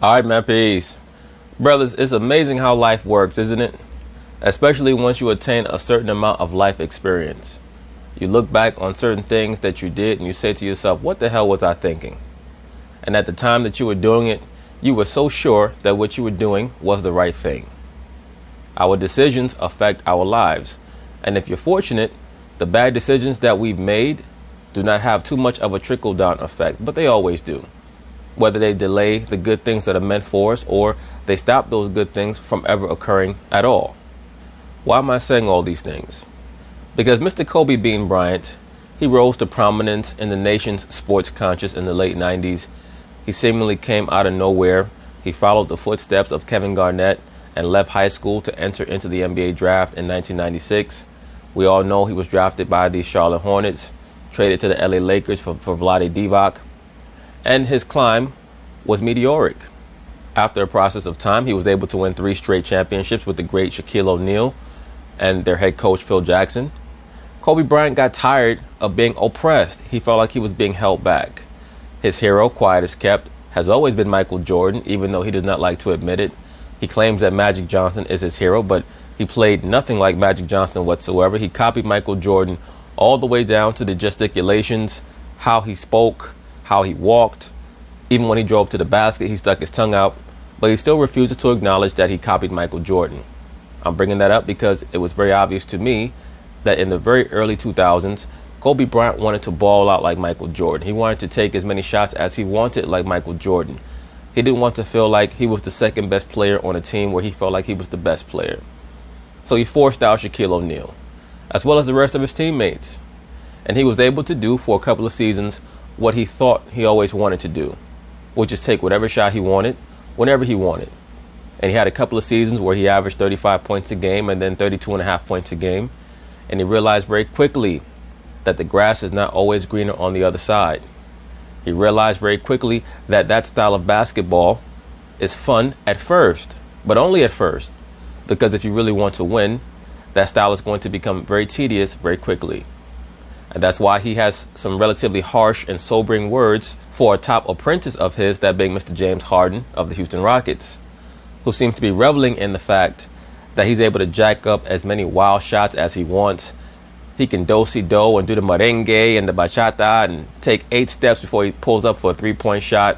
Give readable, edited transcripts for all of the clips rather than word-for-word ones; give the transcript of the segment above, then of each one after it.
All right, man, peace. Brothers, it's amazing how life works, isn't it? Especially once you attain a certain amount of life experience. You look back on certain things that you did and you say to yourself, what the hell was I thinking? And at the time that you were doing it, you were so sure that what you were doing was the right thing. Our decisions affect our lives. And if you're fortunate, the bad decisions that we've made do not have too much of a trickle-down effect, but they always do. Whether they delay the good things that are meant for us or they stop those good things from ever occurring at all. Why am I saying all these things? Because Mr. Kobe Bean Bryant, he rose to prominence in the nation's sports conscious in the late 90s. He seemingly came out of nowhere. He followed the footsteps of Kevin Garnett and left high school to enter into the NBA draft in 1996. We all know he was drafted by the Charlotte Hornets, traded to the LA Lakers for Vlade Divac, and his climb was meteoric. After a process of time, he was able to win 3 straight championships with the great Shaquille O'Neal and their head coach Phil Jackson. Kobe Bryant got tired of being oppressed. He felt like he was being held back. His hero, quiet as kept, has always been Michael Jordan, even though he does not like to admit it. He claims that Magic Johnson is his hero, but he played nothing like Magic Johnson whatsoever. He copied Michael Jordan all the way down to the gesticulations, how he spoke, how he walked. Even when he drove to the basket, he stuck his tongue out, but he still refuses to acknowledge that he copied Michael Jordan. I'm bringing that up because it was very obvious to me that in the very early 2000s, Kobe Bryant wanted to ball out like Michael Jordan. He wanted to take as many shots as he wanted like Michael Jordan. He didn't want to feel like he was the second best player on a team where he felt like he was the best player. So he forced out Shaquille O'Neal, as well as the rest of his teammates. And he was able to do for a couple of seasons what he thought he always wanted to do, which is take whatever shot he wanted, whenever he wanted. And he had a couple of seasons where he averaged 35 points a game and then 32.5 points a game. And he realized very quickly that the grass is not always greener on the other side. He realized very quickly that that style of basketball is fun at first, but only at first. Because if you really want to win, that style is going to become very tedious very quickly. And that's why he has some relatively harsh and sobering words for a top apprentice of his, that being Mr. James Harden of the Houston Rockets, who seems to be reveling in the fact that he's able to jack up as many wild shots as he wants. He can do-si-do and do the merengue and the bachata and take 8 steps before he pulls up for a 3-point shot.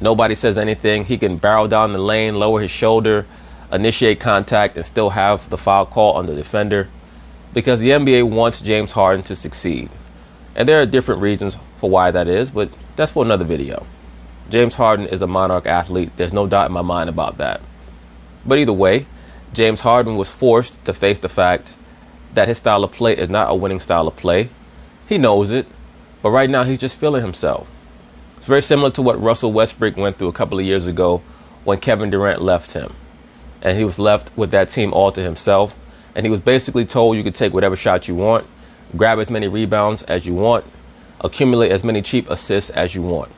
Nobody says anything. He can barrel down the lane, lower his shoulder, initiate contact, and still have the foul call on the defender. Because the NBA wants James Harden to succeed. And there are different reasons for why that is, but that's for another video. James Harden is a monarch athlete. There's no doubt in my mind about that. But either way, James Harden was forced to face the fact that his style of play is not a winning style of play. He knows it, but right now he's just feeling himself. It's very similar to what Russell Westbrook went through a couple of years ago when Kevin Durant left him. And he was left with that team all to himself. And he was basically told you could take whatever shot you want, grab as many rebounds as you want, accumulate as many cheap assists as you want.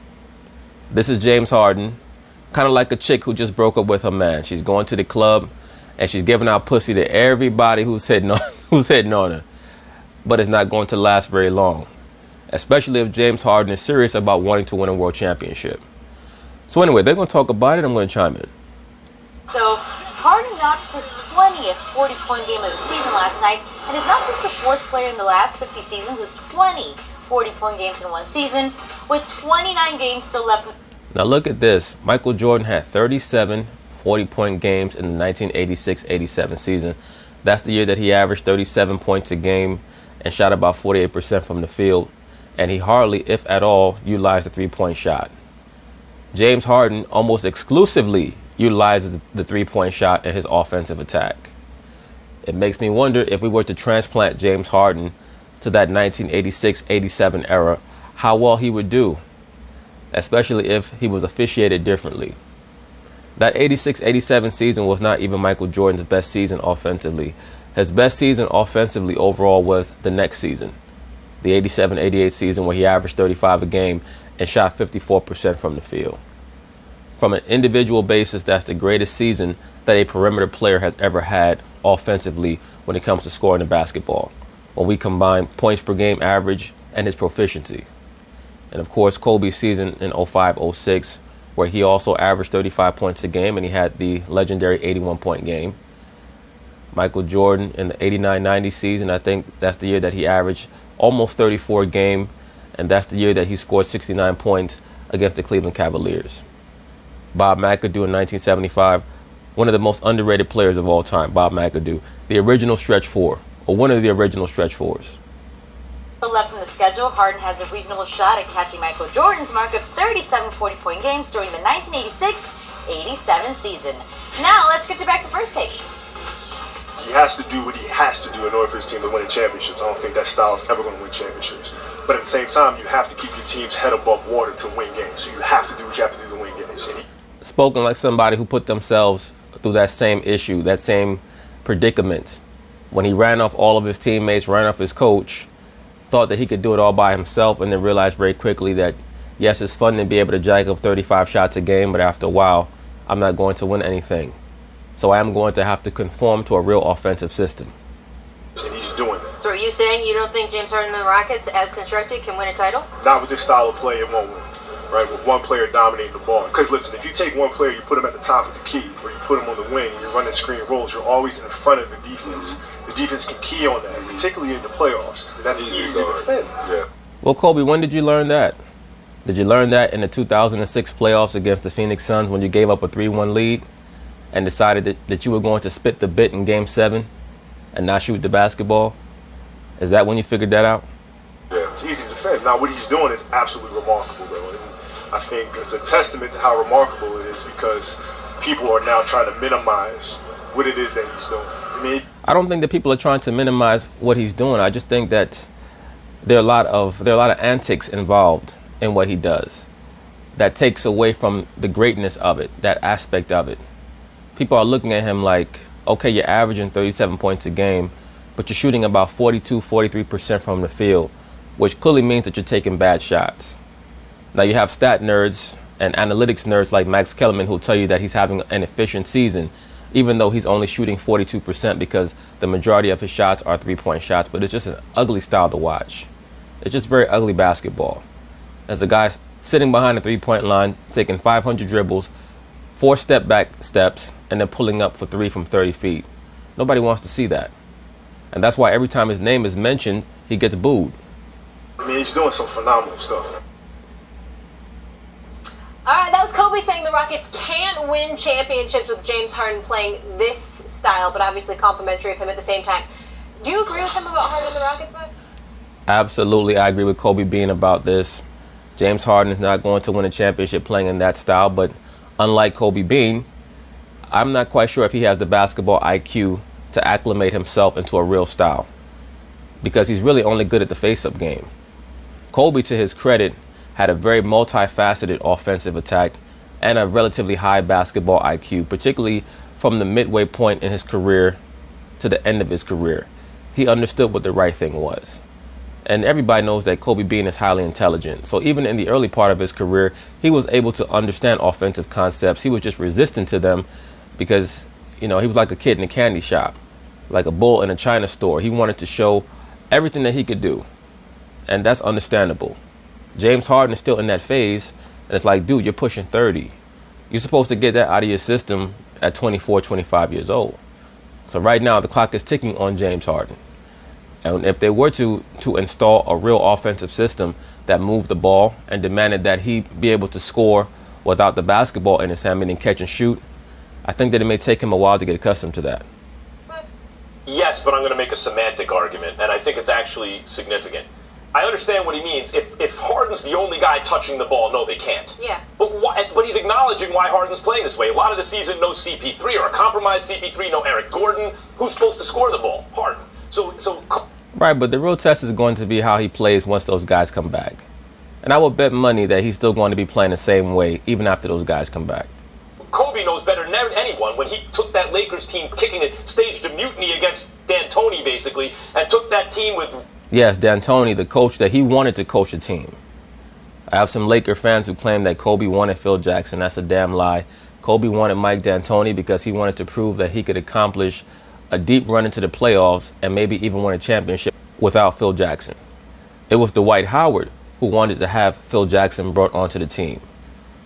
This is James Harden, kind of like a chick who just broke up with her man. She's going to the club and she's giving out pussy to everybody who's hitting on her. But it's not going to last very long, especially if James Harden is serious about wanting to win a world championship. So anyway, they're going to talk about it. I'm going to chime in. So Harden notched his 20th 40-point game of the season last night and is not just the 4th player in the last 50 seasons with 20 40-point games in one season, with 29 games still left. Now look at this. Michael Jordan had 37 40-point games in the 1986-87 season. That's the year that he averaged 37 points a game and shot about 48% from the field. And he hardly, if at all, utilized the 3-point shot. James Harden almost exclusively utilizes the 3-point shot in his offensive attack. It makes me wonder, if we were to transplant James Harden to that 1986-87 era, how well he would do, especially if he was officiated differently. That 86-87 season was not even Michael Jordan's best season offensively. His best season offensively overall was the next season, the 87-88 season, where he averaged 35 a game and shot 54% from the field. From an individual basis, that's the greatest season that a perimeter player has ever had offensively when it comes to scoring the basketball, when we combine points per game average and his proficiency. And of course, Kobe's season in 05-06, where he also averaged 35 points a game, and he had the legendary 81-point game. Michael Jordan in the 89-90 season, I think that's the year that he averaged almost 34 a game, and that's the year that he scored 69 points against the Cleveland Cavaliers. Bob McAdoo in 1975, one of the most underrated players of all time, Bob McAdoo, the original stretch four, or one of the original stretch fours. Left in the schedule, Harden has a reasonable shot at catching Michael Jordan's mark of 37 40-point games during the 1986-87 season. Now, let's get you back to first take. He has to do what he has to do in order for his team to win championships. I don't think that style is ever going to win championships. But at the same time, you have to keep your team's head above water to win games. So you have to do what you have to do to win games. Spoken like somebody who put themselves through that same issue, that same predicament. When he ran off all of his teammates, ran off his coach, thought that he could do it all by himself, and then realized very quickly that, yes, it's fun to be able to jack up 35 shots a game, but after a while, I'm not going to win anything. So I am going to have to conform to a real offensive system. And he's doing that. So are you saying you don't think James Harden and the Rockets, as constructed, can win a title? Not with this style of play, it won't win. Right, with one player dominating the ball. Because listen, if you take one player, you put him at the top of the key, or you put him on the wing, and you're running screen rolls, you're always in front of the defense. The defense can key on that, particularly in the playoffs. That's easy to defend. Yeah. Well, Kobe, when did you learn that? Did you learn that in the 2006 playoffs against the Phoenix Suns when you gave up a 3-1 lead and decided that you were going to spit the bit in Game 7 and not shoot the basketball? Is that when you figured that out? Yeah, it's easy to defend. Now, what he's doing is absolutely remarkable, though. And I think it's a testament to how remarkable it is because people are now trying to minimize what it is that he's doing. I don't think that people are trying to minimize what he's doing. I just think that there are a lot of antics involved in what he does that takes away from the greatness of it, that aspect of it. People are looking at him like, okay, you're averaging 37 points a game, but you're shooting about 43% from the field, which clearly means that you're taking bad shots. Now, you have stat nerds and analytics nerds like Max Kellerman who tell you that he's having an efficient season, even though he's only shooting 42% because the majority of his shots are three-point shots. But it's just an ugly style to watch. It's just very ugly basketball. As a guy sitting behind the three-point line, taking 500 dribbles, 4 step-back steps, and then pulling up for 3 from 30 feet. Nobody wants to see that. And that's why every time his name is mentioned, he gets booed. I mean, he's doing some phenomenal stuff. All right, that was Kobe saying the Rockets can't win championships with James Harden playing this style, but obviously complimentary of him at the same time. Do you agree with him about Harden and the Rockets, Max? Absolutely, I agree with Kobe being about this. James Harden is not going to win a championship playing in that style, but unlike Kobe Bean, I'm not quite sure if he has the basketball IQ to acclimate himself into a real style because he's really only good at the face-up game. Kobe, to his credit, had a very multifaceted offensive attack and a relatively high basketball IQ, particularly from the midway point in his career to the end of his career. He understood what the right thing was. And everybody knows that Kobe Bean is highly intelligent. So even in the early part of his career, he was able to understand offensive concepts. He was just resistant to them because, he was like a kid in a candy shop, like a bull in a china store. He wanted to show everything that he could do. And that's understandable. James Harden is still in that phase, and it's like, dude, you're pushing 30. You're supposed to get that out of your system at 24, 25 years old. So right now, the clock is ticking on James Harden. And if they were to install a real offensive system that moved the ball and demanded that he be able to score without the basketball in his hand, meaning catch and shoot, I think that it may take him a while to get accustomed to that. Yes, but I'm going to make a semantic argument, and I think it's actually significant. I understand what he means. If Harden's the only guy touching the ball, no, they can't. Yeah. But he's acknowledging why Harden's playing this way. A lot of the season, no CP3 or a compromised CP3, no Eric Gordon. Who's supposed to score the ball? Harden. Right, but the real test is going to be how he plays once those guys come back. And I will bet money that he's still going to be playing the same way even after those guys come back. Kobe knows better than anyone when he took that Lakers team kicking it, staged a mutiny against D'Antoni, basically, and took that team with... Yes, D'Antoni, the coach that he wanted to coach a team. I have some Laker fans who claim that Kobe wanted Phil Jackson. That's a damn lie. Kobe wanted Mike D'Antoni because he wanted to prove that he could accomplish a deep run into the playoffs and maybe even win a championship without Phil Jackson. It was Dwight Howard who wanted to have Phil Jackson brought onto the team,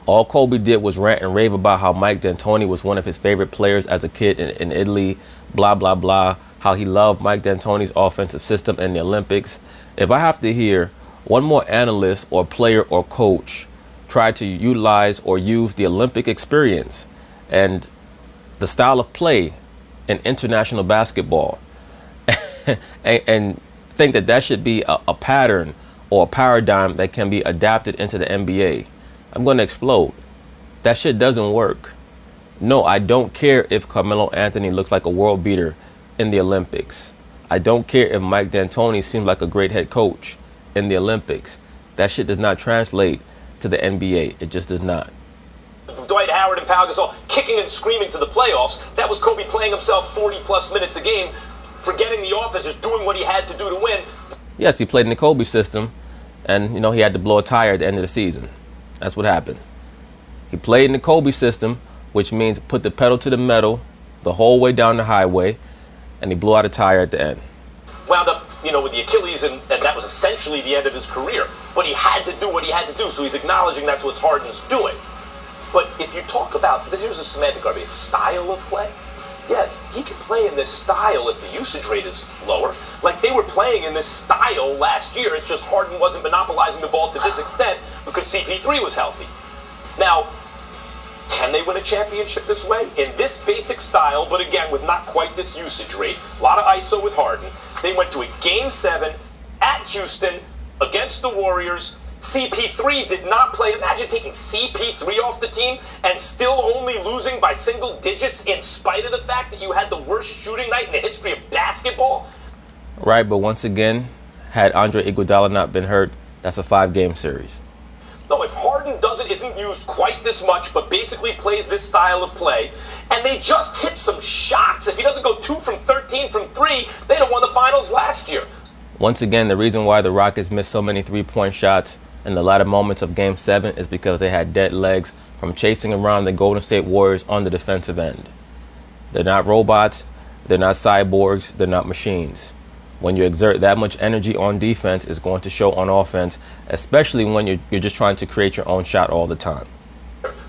All Kobe did was rant and rave about how Mike D'Antoni was one of his favorite players as a kid in Italy, blah, blah, blah, how he loved Mike D'Antoni's offensive system in the Olympics. If I have to hear one more analyst or player or coach try to utilize or use the Olympic experience and the style of play in international basketball and think that should be a pattern or a paradigm that can be adapted into the NBA, I'm going to explode. That shit doesn't work. No, I don't care if Carmelo Anthony looks like a world beater in the Olympics. I don't care if Mike D'Antoni seems like a great head coach in the Olympics. That shit does not translate to the NBA. It just does not. Dwight Howard and Pau Gasol kicking and screaming to the playoffs. That was Kobe playing himself 40-plus minutes a game, forgetting the offense, just doing what he had to do to win. Yes, he played in the Kobe system, and, he had to blow a tire at the end of the season. That's what happened. He played in the Kobe system, which means put the pedal to the metal the whole way down the highway, and he blew out a tire at the end. Wound up, with the Achilles, and that was essentially the end of his career. But he had to do what he had to do, so he's acknowledging that's what Harden's doing. But if you talk about, here's a semantic argument, style of play. Yeah, he can play in this style if the usage rate is lower. Like they were playing in this style last year. It's just Harden wasn't monopolizing the ball to this extent because CP3 was healthy. Now, can they win a championship this way? In this basic style, but again, with not quite this usage rate. A lot of ISO with Harden. They went to a Game 7 at Houston against the Warriors. CP3 did not play. Imagine taking CP3 off the team and still only losing by single digits in spite of the fact that you had the worst shooting night in the history of basketball. Right, but once again, had Andre Iguodala not been hurt, that's a 5-game series. No, if Harden isn't used quite this much, but basically plays this style of play, and they just hit some shots. If he doesn't go 2 from 13 from 3, they'd have won the finals last year. Once again, the reason why the Rockets missed so many 3-point shots in the latter moments of Game 7 is because they had dead legs from chasing around the Golden State Warriors on the defensive end. They're not robots, they're not cyborgs, they're not machines. When you exert that much energy on defense, it's going to show on offense, especially when you're just trying to create your own shot all the time.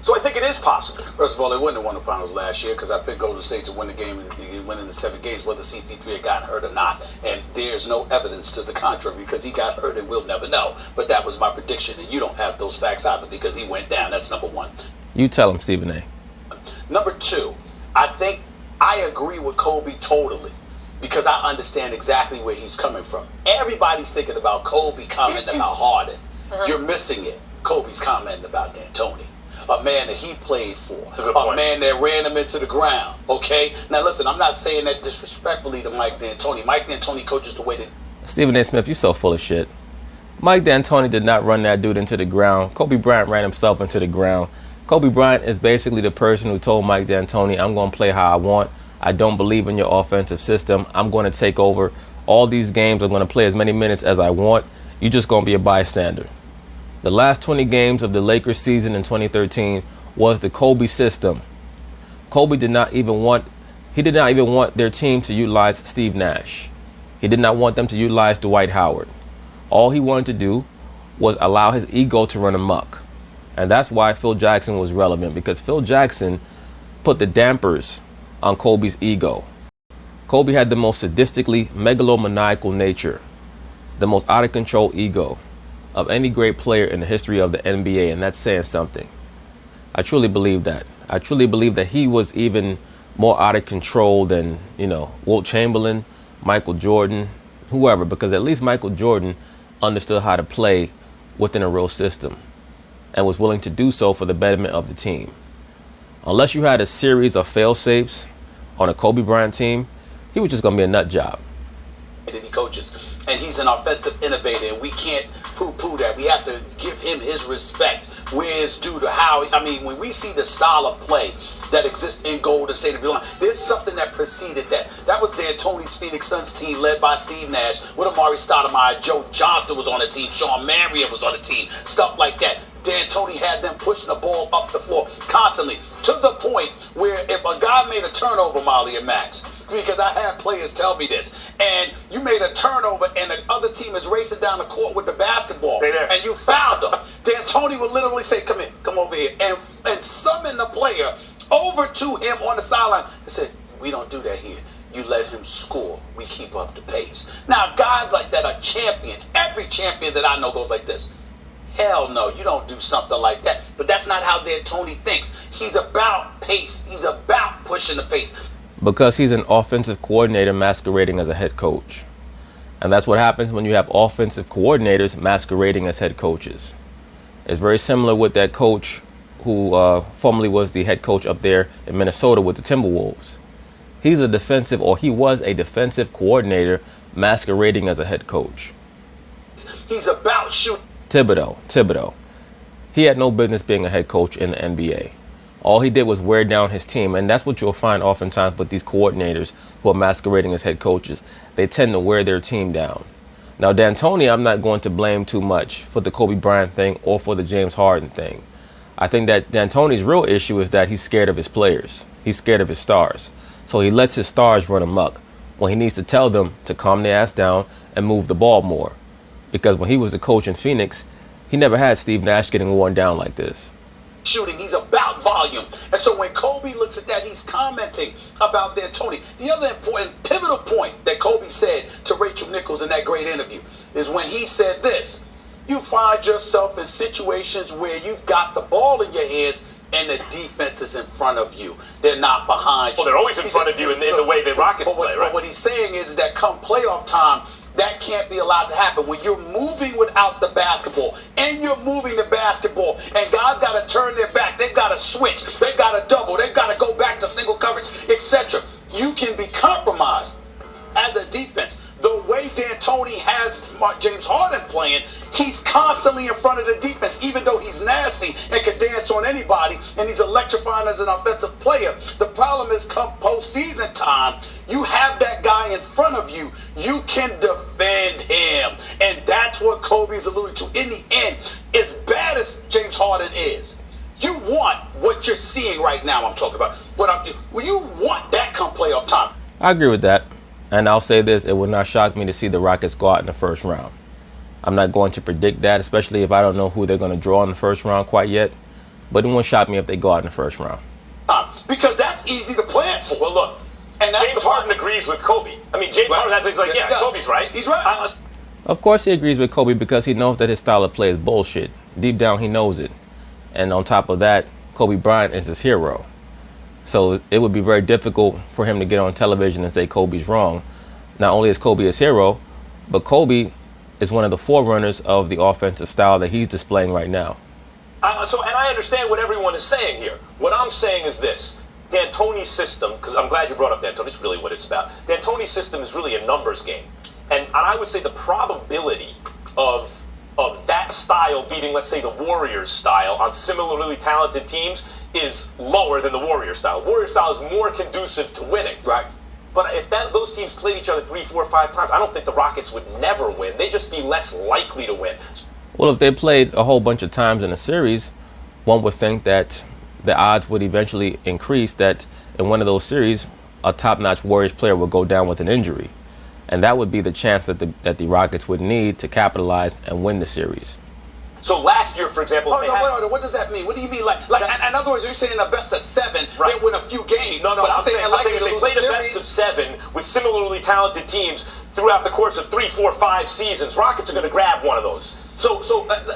So I think it is possible. First of all, they wouldn't have won the finals last year because I picked Golden State to win the game, winning the 7 games, whether CP3 had gotten hurt or not. And there's no evidence to the contrary because he got hurt and we'll never know. But that was my prediction, and you don't have those facts either because he went down. That's number one. You tell him, Stephen A. Number two, I think I agree with Kobe totally because I understand exactly where he's coming from. Everybody's thinking about Kobe commenting about Harden. You're missing it. Kobe's commenting about D'Antoni. A man that he played for, a man that ran him into the ground, okay? Now listen, I'm not saying that disrespectfully to Mike D'Antoni. Mike D'Antoni coaches the way that... Stephen A. Smith, you're so full of shit. Mike D'Antoni did not run that dude into the ground. Kobe Bryant ran himself into the ground. Kobe Bryant is basically the person who told Mike D'Antoni, I'm going to play how I want. I don't believe in your offensive system. I'm going to take over all these games. I'm going to play as many minutes as I want. You're just going to be a bystander. The last 20 games of the Lakers season in 2013 was the Kobe system. Kobe did not even want their team to utilize Steve Nash. He did not want them to utilize Dwight Howard. All he wanted to do was allow his ego to run amok. And that's why Phil Jackson was relevant, because Phil Jackson put the dampers on Kobe's ego. Kobe had the most sadistically megalomaniacal nature, the most out of control ego of any great player in the history of the NBA, and that's saying something. I truly believe that. I truly believe that he was even more out of control than, Wilt Chamberlain, Michael Jordan, whoever, because at least Michael Jordan understood how to play within a real system and was willing to do so for the betterment of the team. Unless you had a series of fail-safes on a Kobe Bryant team, he was just going to be a nut job. He coaches, and he's an offensive innovator, and we can't poo-poo that. We have to give him his respect where it's due to how, when we see the style of play that exists in Golden State, there's something that preceded that. That was D'Antoni's Phoenix Suns team led by Steve Nash with Amari Stoudemire. Joe Johnson was on the team. Sean Marion was on the team. Stuff like that. D'Antoni had them pushing the ball up the floor constantly to the point where if a guy made a turnover, Molly and Max, because I had players tell me this, and you made a turnover and the other team is racing down the court with the basketball and you fouled them, D'Antoni would literally say, come in, come come over here and summon the player over to him on the sideline and said, we don't do that here. You let him score. We keep up the pace. Now, guys like that are champions. Every champion that I know goes like this. Hell no, you don't do something like that. But that's not how D'Antoni thinks. He's about pace. He's about pushing the pace. Because he's an offensive coordinator masquerading as a head coach. And that's what happens when you have offensive coordinators masquerading as head coaches. It's very similar with that coach who formerly was the head coach up there in Minnesota with the Timberwolves. He was a defensive coordinator masquerading as a head coach. He's about shooting. Thibodeau. He had no business being a head coach in the NBA. All he did was wear down his team, and that's what you'll find oftentimes with these coordinators who are masquerading as head coaches. They tend to wear their team down. Now, D'Antoni, I'm not going to blame too much for the Kobe Bryant thing or for the James Harden thing. I think that D'Antoni's real issue is that he's scared of his players. He's scared of his stars. So he lets his stars run amok when he needs to tell them to calm their ass down and move the ball more. Because when he was the coach in Phoenix, he never had Steve Nash getting worn down like this. Shooting, he's about volume. And so when Kobe looks at that, he's commenting about D'Antoni. The other important pivotal point that Kobe said to Rachel Nichols in that great interview is when he said this: you find yourself in situations where you've got the ball in your hands and the defense is in front of you. They're not behind you. Well, they're always in front of you in the way the Rockets play, right? But what he's saying is that come playoff time, that can't be allowed to happen. When you're moving without the basketball and you're moving the basketball and guys got to turn their back, they've got to switch, they've got to double, they've got to go back to single coverage, etc. You can be compromised as a defense. The way D'Antoni has James Harden playing, he's constantly in front of the defense, even though he's nasty and can dance on anybody and he's electrifying as an offensive player. The problem is come postseason time, you have that guy in front of you. You can defend him. And that's what Kobe's alluded to. In the end, as bad as James Harden is, you want what you're seeing right now. I'm talking about. You want that come playoff time. I agree with that. And I'll say this, it would not shock me to see the Rockets go out in the first round. I'm not going to predict that, especially if I don't know who they're going to draw in the first round quite yet. But it won't shock me if they go out in the first round. Because that's easy to plan for. Well, look, and James Harden agrees with Kobe. I mean, James Harden has like, yeah, Kobe's right. He's right. Of course he agrees with Kobe because he knows that his style of play is bullshit. Deep down, he knows it. And on top of that, Kobe Bryant is his hero. So it would be very difficult for him to get on television and say Kobe's wrong. Not only is Kobe his hero, but Kobe is one of the forerunners of the offensive style that he's displaying right now. And I understand what everyone is saying here. What I'm saying is this. D'Antoni's system, because I'm glad you brought up D'Antoni, it's really what it's about. D'Antoni's system is really a numbers game. And I would say the probability of that style beating, let's say, the Warriors style on similarly talented teams is lower than the Warriors style. Warriors style is more conducive to winning. Right. But if those teams played each other 3, 4, 5 times, I don't think the Rockets would never win. They'd just be less likely to win. Well, if they played a whole bunch of times in a series, one would think that the odds would eventually increase that in one of those series, a top-notch Warriors player would go down with an injury. And that would be the chance that the Rockets would need to capitalize and win the series. So last year, for example, what does that mean? What do you mean? Like in other words, you're saying the best of 7, right. They win a few games. No, but I'm saying if they played the a best of 7 with similarly talented teams throughout the course of 3, 4, 5 seasons, Rockets are going to grab one of those. So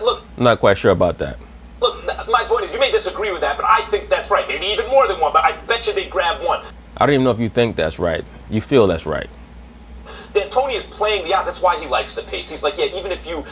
look. I'm not quite sure about that. Look, my point is, you may disagree with that, but I think that's right. Maybe even more than one, but I bet you they'd grab one. I don't even know if you think that's right. You feel that's right. D'Antoni is playing the odds. That's why he likes the pace. He's like, yeah, even if you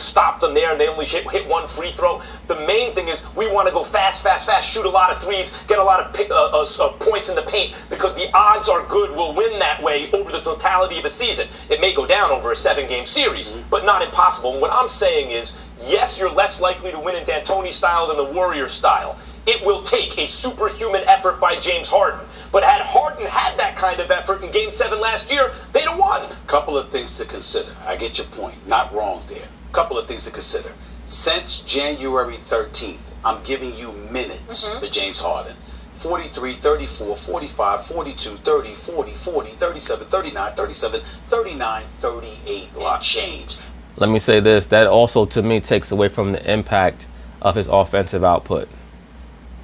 stop them there and they only hit one free throw, the main thing is we want to go fast, shoot a lot of threes, get a lot of points in the paint because the odds are good we'll win that way over the totality of a season. It may go down over a 7-game series, but not impossible. And what I'm saying is, yes, you're less likely to win in D'Antoni style than the Warrior style. It will take a superhuman effort by James Harden. But had Harden had that kind of effort in Game 7 last year, they'd have won. Couple of things to consider. I get your point. Not wrong there. Couple of things to consider. Since January 13th, I'm giving you minutes for James Harden. 43, 34, 45, 42, 30, 40, 40, 37, 39, 37, 39, 38 and change. Let me say this. That also, to me, takes away from the impact of his offensive output.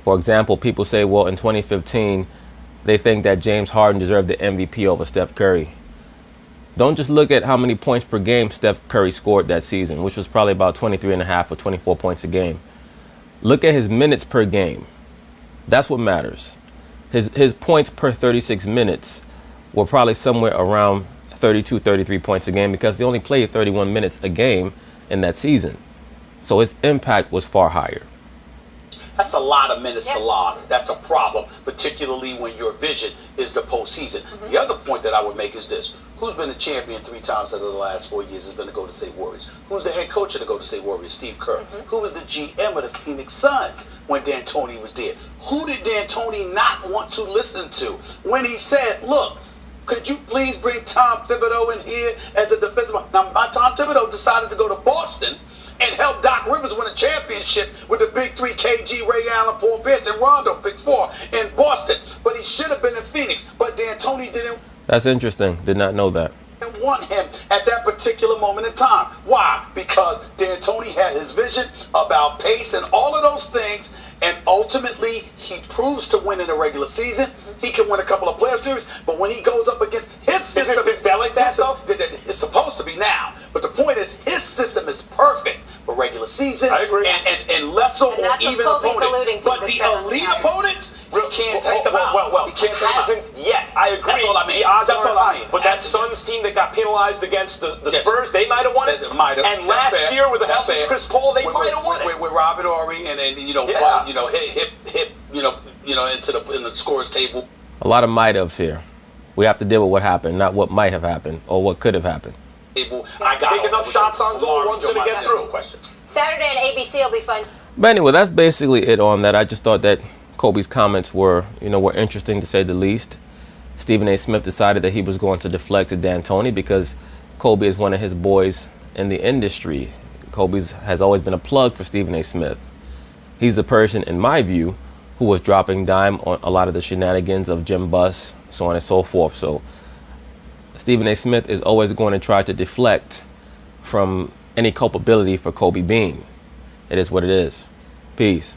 For example, people say, well, in 2015, they think that James Harden deserved the MVP over Steph Curry. Don't just look at how many points per game Steph Curry scored that season, which was probably about 23.5 or 24 points a game. Look at his minutes per game. That's what matters. His points per 36 minutes were probably somewhere around 32, 33 points a game because they only played 31 minutes a game in that season. So his impact was far higher. That's a lot of minutes to log. That's a problem, particularly when your vision is the postseason. The other point that I would make is this. Who's been the champion 3 times out of the last 4 years has been the Golden State Warriors. Who's the head coach of the Golden State Warriors? Steve Kerr. Who was the GM of the Phoenix Suns when D'Antoni was there? Who did D'Antoni not want to listen to when he said, look, could you please bring Tom Thibodeau in here as a defensive? Now, Tom Thibodeau decided to go to Boston and help Doc Rivers win a championship with the big 3, KG, Ray Allen, Paul Pierce, and Rondo, big 4 in Boston. But he should have been in Phoenix. But D'Antoni didn't. That's interesting. Did not know that. Want him at that particular moment in time. Why? Because D'Antoni had his vision about pace and all of those things, and ultimately he proves to win in the regular season. He can win a couple of playoff series, but when he goes up against his system, is that like that though? It's supposed to be now. But the point is, his system is perfect for regular season. I agree. And less so on even opponents. But the elite opponents, you can't take them out. Well, you can't take them out. hasn't yet. I agree. That's all I mean. The odds That's are all I high. mean. But that Suns team that got penalized against the Yes. Spurs, they might have won it. Might have. And That's last fair. year with a That's healthy fair. Chris Paul, they might have won it. With Robert Horry and hit into the scorers table. A lot of might-haves here. We have to deal with what happened, not what might have happened or what could have happened. I got Take enough shots on goal, one's going to get through. Question. Saturday at ABC will be fun. But anyway, that's basically it on that. I just thought that Kobe's comments were interesting to say the least. Stephen A. Smith decided that he was going to deflect to D'Antoni because Kobe is one of his boys in the industry. Kobe has always been a plug for Stephen A. Smith. He's the person, in my view, who was dropping dime on a lot of the shenanigans of Jim Buss, so on and so forth. So Stephen A. Smith is always going to try to deflect from any culpability for Kobe being. It is what it is. Peace.